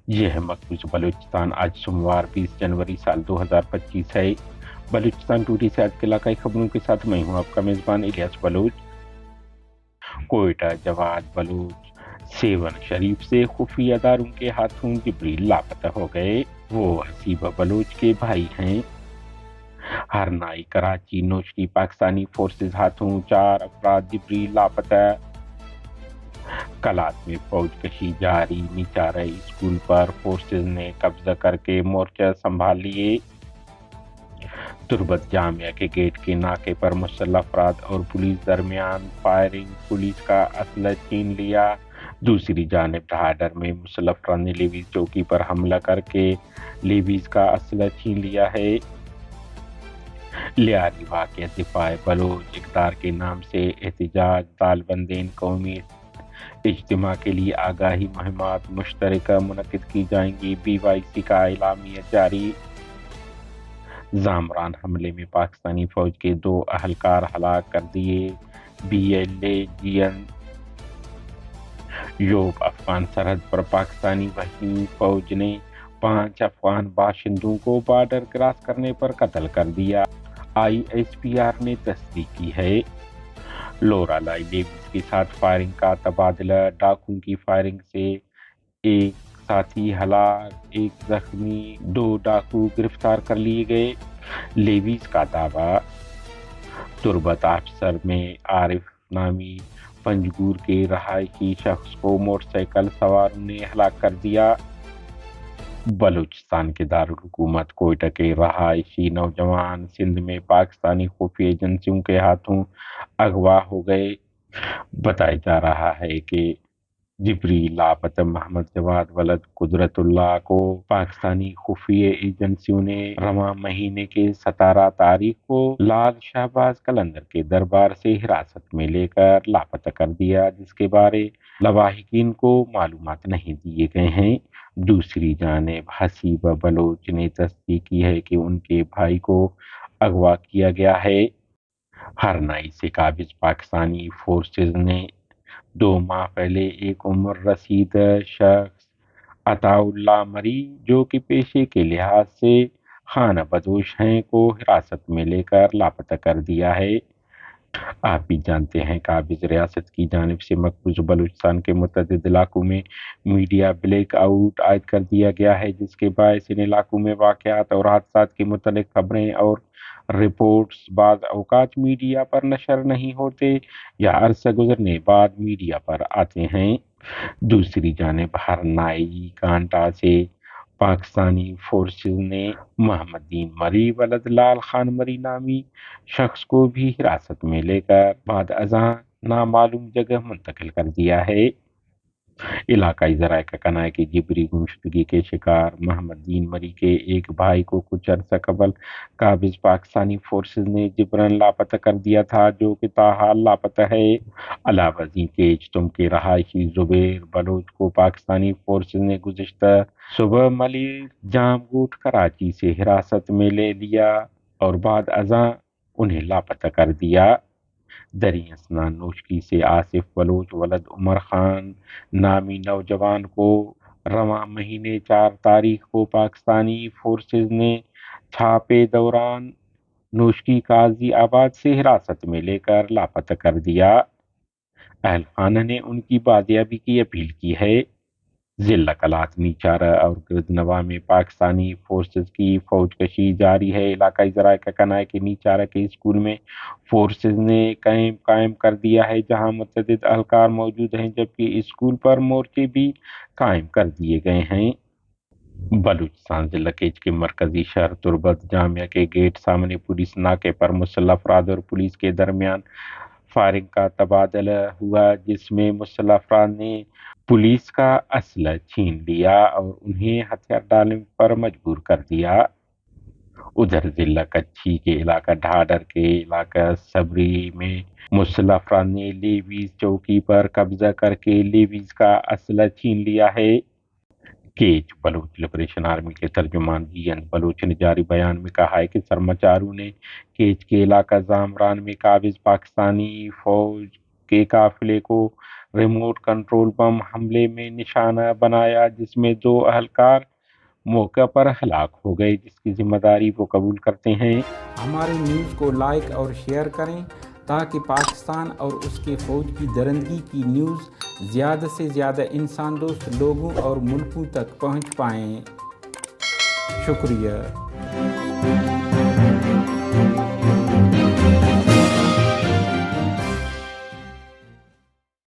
یہ ہے مقبوض بلوچستان۔ آج سوموار 20 جنوری سال 2025 ہے۔ بلوچستان ٹوڈے سے آج کے علاقائی خبروں کے ساتھ میں ہوں آپ کا میزبان الیاس بلوچ۔ کوئٹہ جواد بلوچ سیون شریف سے خفیہ اداروں کے ہاتھوں جبریل لاپتہ ہو گئے۔ وہ حسیبہ بلوچ کے بھائی ہیں۔ ہرنائی کراچی نوشکی پاکستانی فورسز ہاتھوں 4 افراد جبریل لاپتہ۔ کلات میں فوج کشی جاری، نیچارہ اسکول پر فورسز نے قبضہ کر کے مورچہ سنبھال لیے۔ تربت جامعہ کے گیٹ کے ناکے پر مسلح افراد اور پولیس درمیان فائرنگ، پولیس کا اسلحہ چھین لیا۔ دوسری جانب ڈھاڈر میں مسلح افراد نے لیویز چوکی پر حملہ کر کے لیویز کا اسلحہ چھین لیا ہے۔ لیاری واقعہ دفاع بلوچ اقدار کے نام سے احتجاج، طالبندین قومی اجتماع کے لیے آگاہی مہمات مشترکہ منعقد کی جائیں گی۔ BYC کا اعلامیہ جاری۔ زامران حملے میں پاکستانی فوج کے 2 اہلکار ہلاک کر دیے۔ BLA GN یوب افغان سرحد پر پاکستانی وحشی فوج نے 5 افغان باشندوں کو بارڈر کراس کرنے پر قتل کر دیا۔ ISPR نے تصدیق کی ہے۔ لورا لائی لیویز کے ساتھ فائرنگ کا تبادلہ، ڈاکوؤں کی فائرنگ سے 1 ساتھی ہلاک، 1 زخمی، 2 ڈاکو گرفتار کر لیے گئے۔ لیویز کا دعویٰ تربت آفیسر میں عارف نامی پنجگور کے رہائشی شخص کو موٹر سائیکل سواروں نے ہلاک کر دیا۔ بلوچستان کے دارالحکومت کوئٹہ کے رہائشی نوجوان سندھ میں پاکستانی خفیہ ایجنسیوں کے ہاتھوں اغوا ہو گئے۔ بتایا جا رہا ہے کہ جبریل لاپتہ محمد جواد ولد قدرت اللہ کو پاکستانی خفیہ ایجنسیوں نے رواں مہینے کے 17 تاریخ کو لال شہباز قلندر کے دربار سے حراست میں لے کر لاپتہ کر دیا، جس کے بارے لواحقین کو معلومات نہیں دیے گئے ہیں۔ دوسری جانب حسیبہ بلوچ نے تصدیق کی ہے کہ ان کے بھائی کو اغوا کیا گیا ہے۔ ہرنائی سے قابض پاکستانی فورسز نے 2 ماہ پہلے ایک عمر رسید شخص عطا اللہ مری، جو کہ پیشے کے لحاظ سے خانہ بدوش ہیں، کو حراست میں لے کر لاپتہ کر دیا ہے۔ آپ بھی جانتے ہیں قابض ریاست کی جانب سے مقبوض بلوچستان کے متعدد علاقوں میں میڈیا بلیک آؤٹ عائد کر دیا گیا ہے، جس کے باعث ان علاقوں میں واقعات اور حادثات کے متعلق خبریں اور رپورٹس بعض اوقات میڈیا پر نشر نہیں ہوتے یا عرصہ گزرنے بعد میڈیا پر آتے ہیں۔ دوسری جانب ہرنائی کانٹا سے پاکستانی فورسز نے محمد دین مری ولد لال خان مری نامی شخص کو بھی حراست میں لے کر بعد ازاں نامعلوم جگہ منتقل کر دیا ہے۔ علاقائی ذرائع کا کہنا ہے کہ جبری گمشدگی کے شکار محمد دین مری کے ایک بھائی کو کچھ عرصہ قبل قابض پاکستانی فورسز نے جبراً لاپتہ کر دیا تھا، جو کہ تاحال لاپتہ ہے۔ علاوہ ازیں کیچتم کے رہائشی زبیر بلوچ کو پاکستانی فورسز نے گزشتہ صبح ملیر جام گوٹ کراچی سے حراست میں لے لیا اور بعد ازاں انہیں لاپتہ کر دیا۔ دریں اثنا نوشکی سے آصف بلوچ ولد عمر خان نامی نوجوان کو رواں مہینے 4 تاریخ کو پاکستانی فورسز نے چھاپے دوران نوشکی قاضی آباد سے حراست میں لے کر لاپتہ کر دیا۔ اہل خانہ نے ان کی بازیابی کی اپیل کی ہے۔ ضلع کلات نیچارہ اور گردنوا میں پاکستانی فورسز کی فوج کشی جاری ہے۔ علاقائی ذرائع کا کہنا ہے کہ نیچارہ کے اسکول میں فورسز نے کیمپ قائم کر دیا ہے، جہاں متعدد اہلکار موجود ہیں، جبکہ اسکول پر مورچے بھی قائم کر دیے گئے ہیں۔ بلوچستان ضلع کیچ کے مرکزی شہر تربت جامعہ کے گیٹ سامنے پولیس ناکے پر مسلح افراد اور پولیس کے درمیان فائرنگ کا تبادلہ ہوا، جس میں مسلح افراد نے پولیس کا اسلحہ چھین لیا اور انہیں ہتھیار ڈالنے پر مجبور کر دیا۔ ادھر ضلع کچھی کے علاقہ ڈھاڈر کے علاقہ صبری میں مسلح افراد نے لیویز چوکی پر قبضہ کر کے لیویز کا اسلحہ چھین لیا ہے۔ کیچ بلوچ لبریشن آرمی کے ترجمان GN بلوچ نے جاری بیان میں کہا ہے کہ سرمچاروں نے کیچ کے علاقہ زامران میں قابض پاکستانی فوج کے قافلے کو ریموٹ کنٹرول بم حملے میں نشانہ بنایا، جس میں 2 اہلکار موقع پر ہلاک ہو گئے، جس کی ذمہ داری وہ قبول کرتے ہیں۔ ہماری نیوز کو لائک اور شیئر کریں تاکہ پاکستان اور اس کے فوج کی درندگی کی نیوز زیادہ سے زیادہ انسان دوست لوگوں اور ملکوں تک پہنچ پائیں۔ شکریہ۔